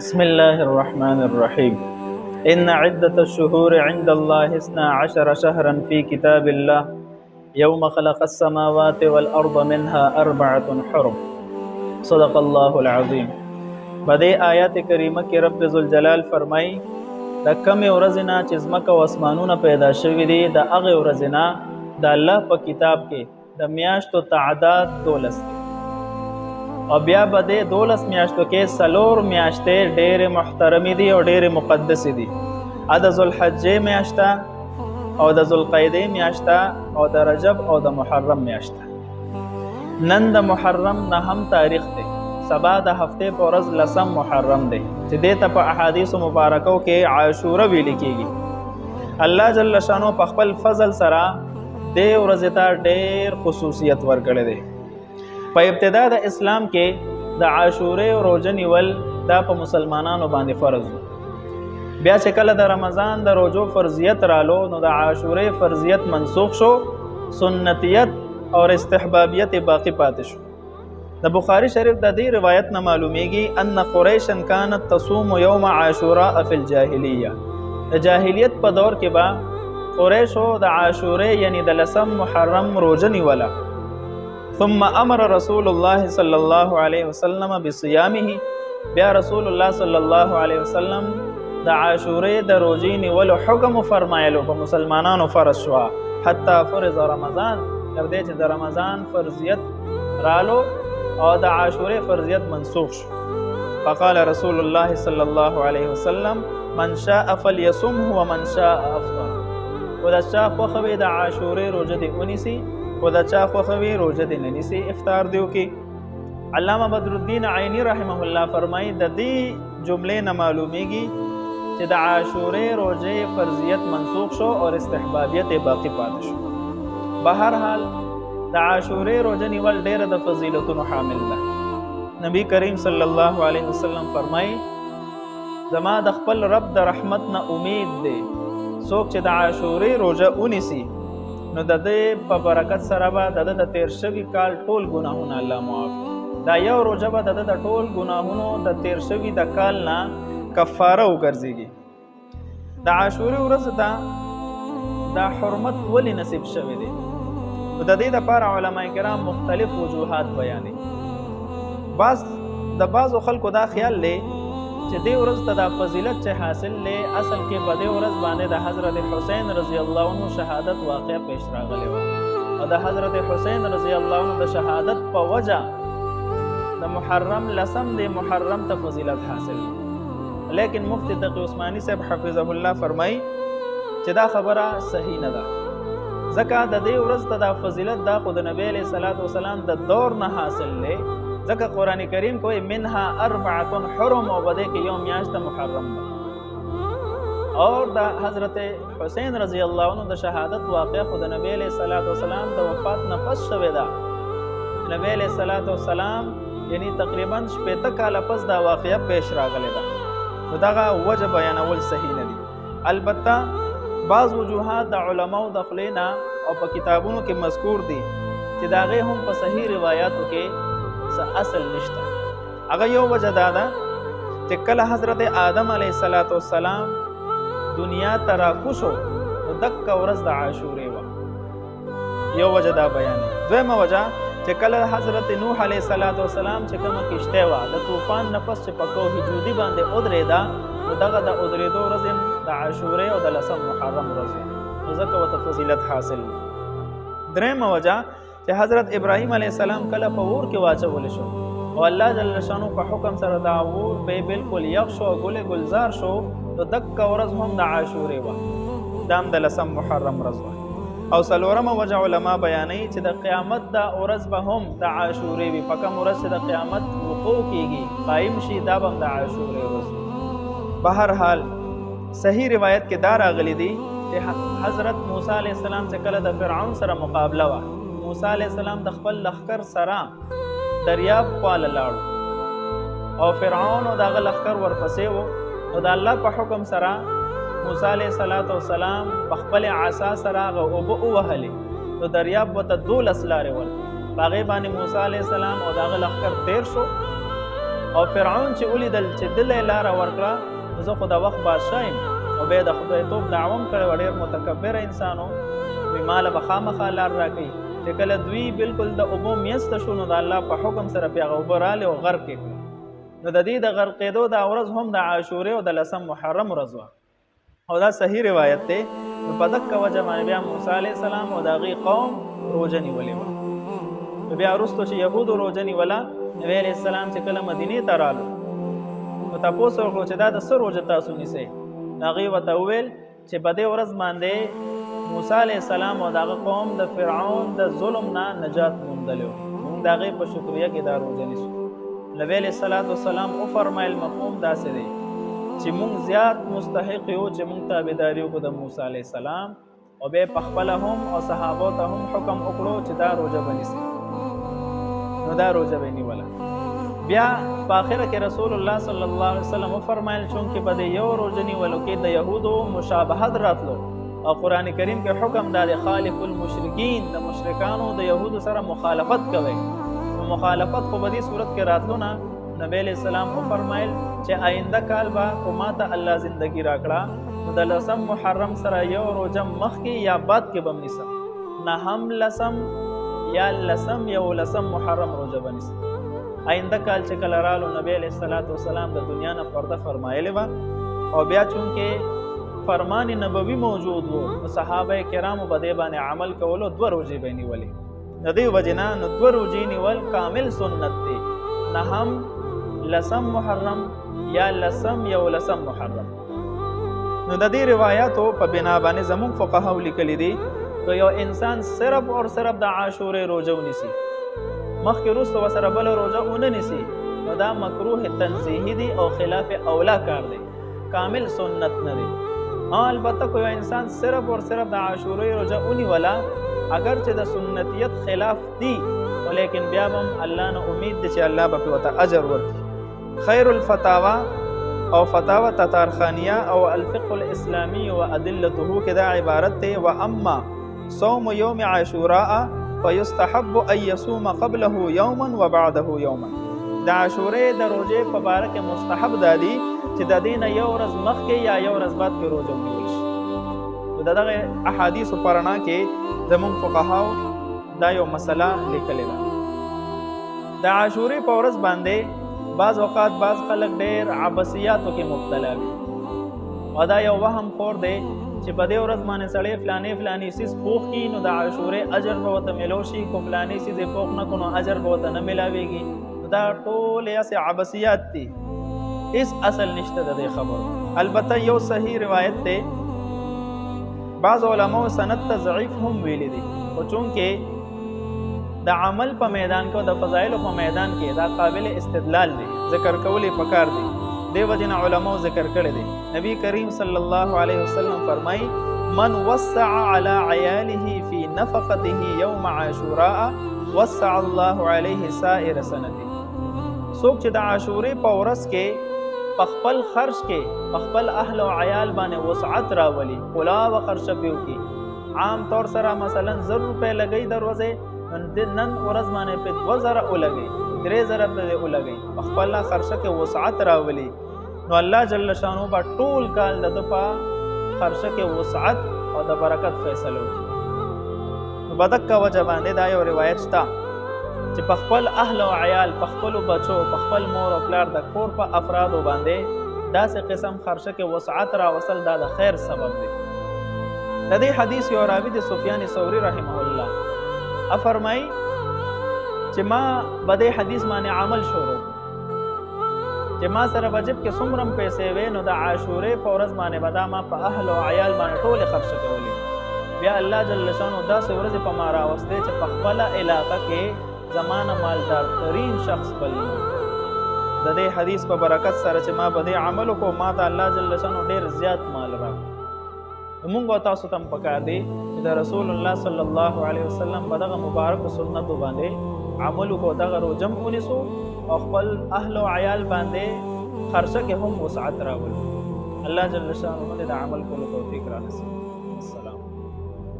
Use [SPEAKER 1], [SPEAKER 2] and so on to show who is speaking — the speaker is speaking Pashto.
[SPEAKER 1] بسم الله الرحمن الرحيم إن عدة الشهور عند الله 12 شهرا في كتاب الله يوم خلق السماوات والأرض منها 4 حرم صدق الله العظيم. بدې آیات کریمه کې رب ذوالجلال فرمایي د کمې ورځې نه چې ځمکه او اسمانونه پیدا شوي دي د هغې ورځې نه د الله په کتاب کې د میاشتو تعداد 12 دی او بیا به د 12 میاشتو کې 4 میاشتې ډېرې محترمې دي او ډېرې مقدسې دي. د ذوالحجې میاشته او د ذوالقعدې میاشته او د رجب او د محرم میاشته. نن د محرم 9 تاریخ دی، سبا د هفتې په ورځ 10 محرم دی چې دې ته په احادیثو مبارکو کې عاشوره ویل کېږي. الله جل شانو په خپل فضل سره دې ورځې ته ډېر خصوصیت ورکړی دی. په ابتدا د اسلام کې د عاشورې روژه نیول دا په مسلمانانو باندې فرض و. بیا چې کله د رمضان د روژو فرضیت رالو نو د عاشورې فرضیت منسوخ شو، سنتیت او استحبابیت باقی پاتې شو. د بخاری شریف د دې روایت نه معلومیږي ان قریشا كانت تصوم یوم عاشوراء فی الجاهلیه. د جاهلیت په دور کې با قریشو د عاشورې یعنی د 10 محرم روژه نیوله. ثم امر رسول الله صلی الله علیه وسلم بصيامه. بیا رسول الله صلی الله علیه وسلم د عاشورې د روژې نیولو حکم فرمایلو په مسلمانانو فرض شو حتی فرض رمضان، تر دې چې د رمضان فرضیت رالو او د عاشورې فرضیت منسوخ شو. فقال رسول الله صلی الله علیه وسلم من شاء فليصمه ومن شاء افطر. و د چا خوښه وي د عاشورې روژه دې ونیسي، و د چا خوښه وي روژه دې نه نیسي، افطار دې وکړي. علامه بدرالدین عینی رحمه الله فرمایي د دې جملې نه معلومیږي چې د عاشورې روژې فرضیت منسوخ شو او استحبابیت باقی پاتې شو. بهر حال د عاشورې روژه نیول ډېره د فضیلتونو حامل ده. نبی کریم صلی الله علیه وسلم فرمایي زما د خپل رب د رحمت نه امید دی، څوک چې د عاشورې روژه ونیسي نو د دې په برکت سره به د تیر شوي کال ټول ګناهونه الله معاف کړي. دا یو روژه به د ټول ګناهونو د تیر شوي د کال نه کفاره وګرځېږي. د عاشورې ورځ ته دا حرمت ولې نصیب شوی دی؟ نو د دې دپاره علما کرام مختلف وجوهات بیانوي. د بعضو خلکو دا خیال دی چې دې ورځ ته دا فضیلت چې حاصل دی اصل کې په دې ورځ باندې د حضرت حسین رضی الله عنه شهادت واقع پیش راغلی و او د حضرت حسین رضی الله عنه د شهادت په وجه د محرم 10 د محرم ته فضیلت حاصل دی. لیکن مفتی تقی عثمانی صاحب حفظه الله فرمایي چې دا خبره صحیح نه ده، ځکه د دې ورځ ته دا فضیلت دا خو د نبی علیه الصلاة والسلام د دور نه حاصل دی، ځکه قرآن کریم کوئی منها 4 حرم او بده کې یو میاشت محرم ده. اور د حضرت حسین رضی الله عنه د شهادت واقع خو د نبی علیه الصلاة والسلام د وفات نه پس شوې ده. نبی علیه الصلاة والسلام یعنی تقریبا 80 کاله پس دا واقعه پیش راغلی ده. نو دغه وجه بیانول صحیح نه دي. البته بعض وجوهات د علماو د خولې نه او په کتابونو کې مذکور دي چې د هغې هم په صحیح روایاتو کې څه اصل نشته. هغه یو وجه دا ده چې کله حضرت آدم علیه السلام دنیا ته راکوشو نو دکه ورځ د عاشورې وه. یو وجه دا بیانوي. دویمه وجه چې کله حضرت نوح علیه السلام چې کومه کشتۍ وه د طوفان نه پس چې په کوه جودي باندې ودرېده نو دغه د ودرېدو ورځ د عاشورې او د 10 محرم ورځ نو ځکه ورته فضیلت حاصل دی. درېیمه وجه چې حضرت ابراهیم علیه السلام کله په اور کې واچولی شو او الله جل شانو په حکم سره دا اور به بالکل یخ شو او ګل ګلزار شو نو دکه ورځ هم د عاشورې وه، دا هم د 10 محرم ورځ وه. او څلورمه وجه علما بیانوي چې د قیامت دا ورځ به هم د عاشورې وي. په کوم ورځ چې د قیامت وقوع کېږي قایم شي دا به هم د عاشورې ورځ وي. بهر حال صحیح روایت کې دا راغلی دی چې حضرت موسی علیه السلام چې کله د فرعون سره مقابله وه، موسی علیه السلام د خپل لښکر سره دریاب خواله لاړو او فرعون او د هغه لښکر ورپسې و. نو د الله په حکم سره موسی علیه السلام په خپل عصا سره هغه اوبه ووهلې نو دریاب ورته 12 لارې ول. په هغې باندې موسی علیه السلام او د هغه لښکر تیر شو او فرعون چې ولیدل چې دله لاره ورکړه زه خو د وخت بادشاه یم او بیا د خدای توب دعوه هم کړی ډېر متکبر انسان و وی ماله به خامخا لار راکوي چې کله دوی بالکل د اوبو میسته شو نو د الله په حکم سره بیا هغه اوبه رالې او غرق یې کړه نو د دې د غرقېدو دا ورځ هم د عاشورې او د 10 محرم ورځ وه او دا صحیح روایت دی نو په دقه وجه باندې بیا موسی علیه السلام او د هغې قوم روژه نیولې وه نو بیا وروستو چې یهودو روژه نیوله نبی علیه السلام چې کله مدینې ته رالو نو تپوس وکړو چې دا د څه روژه تاسو نیسئ نو هغې ورته وویل چې په دې ورځ باندې موسی علیه السلام او د هغه قوم د فرعون د ظلم نه نجات موندلی و موږ د هغې په شکریه کې دا روژه نیسو نبی علیه السلام وفرمایل مفهوم داسې دی چې موږ زیات مستحق یو چې موږ تابعداري وکړو د موسی علیه السلام او بیا پخپله هم او صحابو ته هم حکم وکړو چې دا روژه به نیسئ نو دا روژه به نیوله بیا په آخره کې رسول الله صلی الله علیه وسلم وفرمایل چونکې په دې یو روژه نیولو کې د یهودو مشابهت راتلو او قرآن کریم کې حکم دا د خالف المشرکین د مشرکانو د یهودو سره مخالفت کوي نو مخالفت خو په دې صورت کې راتلو نه نبی علیہ السلام وفرمایل چې آینده کال به کو ماته الله زندگی راکړه نو د 10 محرم سره یو روژه مخکې یا بعد کې به م نیسم نه هم 10 یا 10 یو 10 محرم روژه به نیسم آینده کال چې کله رالو نبی علیہ السلام د دنیا نه پرده فرمایلی وه او بیا چونکې فرمان نبوي موجود و نو صحابه کرامو به دې باندې عمل کولو 2 روژې به یې نیولې د دې وجې نه نو 2 روژې نیول کامل سنت دی نه هم 10 محرم یا 10 یو 10 محرم نو د دې روایاتو په بنا باندې زموږ فقهاو لیکلي دي که یو انسان صرف اور صرف د عاشورې روژه ونیسي مخکې وروسته ورسره بله روژه ونه نیسي نو دا مکروه تنزیهي دی او خلاف اولا کار دی کامل سنت نه دی البته که یو انسان صرف اور صرف د عاشورې روژه ونیوله اگر چې د سنتیت خلاف دی ولیکن بیا هم الله نه امید دی چې الله به پرې ورته اجر ورکړي خیر الفتاوا او فتاوا تتارخانیه او الفقه الاسلامی و ادلته کې دا عبارت دی و اما صوم یوم عاشوراء فیستحب ان یصوم قبله یوما وبعده یوما د عاشورې د روژې په باره کې مستحب دا دی چې د دې نه یو ورځ مخکې یا یو ورځ بعد کې روژه ونیول شي د دغه احادیثو په رڼا کې زموږ فقهاو دا یو مسله لیکلې ده د عاشورې په ورځ باندې بعض اوقات بعض خلک ډېر عبثیاتو کې مبتلا وي او دا یو وهم خور دی چې په دې ورځ باندې سړی فلاني څیز پوخ کړي نو د عاشورې اجر به ورته میلو شي کو فلاني څیز یې پوخ نه کړو نو اجر به ورته نه میلاویږي دا ټول یاسې عبثیات دي هېڅ اصل نشته د دې خبرو البته یو صحیح روایت دی بعض علماو سند ته ضعیف هم ویلی دي خو چونکې د عمل په میدان کې او د فضایلو په میدان کې دا قابل استدلال دی ذکر کول یې پکار دی دې وجې نه علماو ذکر کړی دی نبی کریم صلی الله علیه وسلم فرمایي من وسع على عیاله فی نفقته یوم عاشوراء وسع الله علیه سائر سنته څوک چې د عاشورې په ورځ کې په خپل خرج کې په خپل اهل او عیال باندې وسعت راولي کلا و خرچه پې وکړي عام طور سره مثلا 100 روپۍ لګوي د ورځې نن ورځ باندې په 2000 ولګوي 3000 پرې ولګوي په خپله خرچه کې وسعت راولي نو الله جل شانو به ټول کال د ده په خرچه کې وسعت او د برکت فیصله وکړي نو په دقه وجه باندې دا یو روایت شته چې په خپل اهل او عیال په خپلو بچو په خپل مور او پلار د کور په افرادو باندې داسې قسم خرچه کې وسعت راوصل دا د خیر سبب دی د دې حدیث یو راوي د سفیان ثوری رحمه الله افرمای چې ما په دې حدیث باندې عمل شروع چې ما سره وجب کې څومره پیسې وې نو د عاشورې په ورځ باندې به دا ما په اهل او عیال باندې ټولې خرچه کولې بیا الله جل شانو داسې ورځې په ما راوستې چې په خپله علاقه کې زمانه مالدار ترین شخص بل د دې حدیث په برکت سره چې ما په دې عمل وکړو ما ته الله جل شانو ډېر زیات مال راکړو مونږ او تاسو ته پکار دی چې د رسول الله صلی الله علیه وسلم په دغه مبارک سنتو باندې عمل وکړو دغه روژه م ونیسو او خپل اهل او عیال باندې خرچه کې هم وسعت راولو الله جل شانو باندې د عمل کولو توفیق رانصیب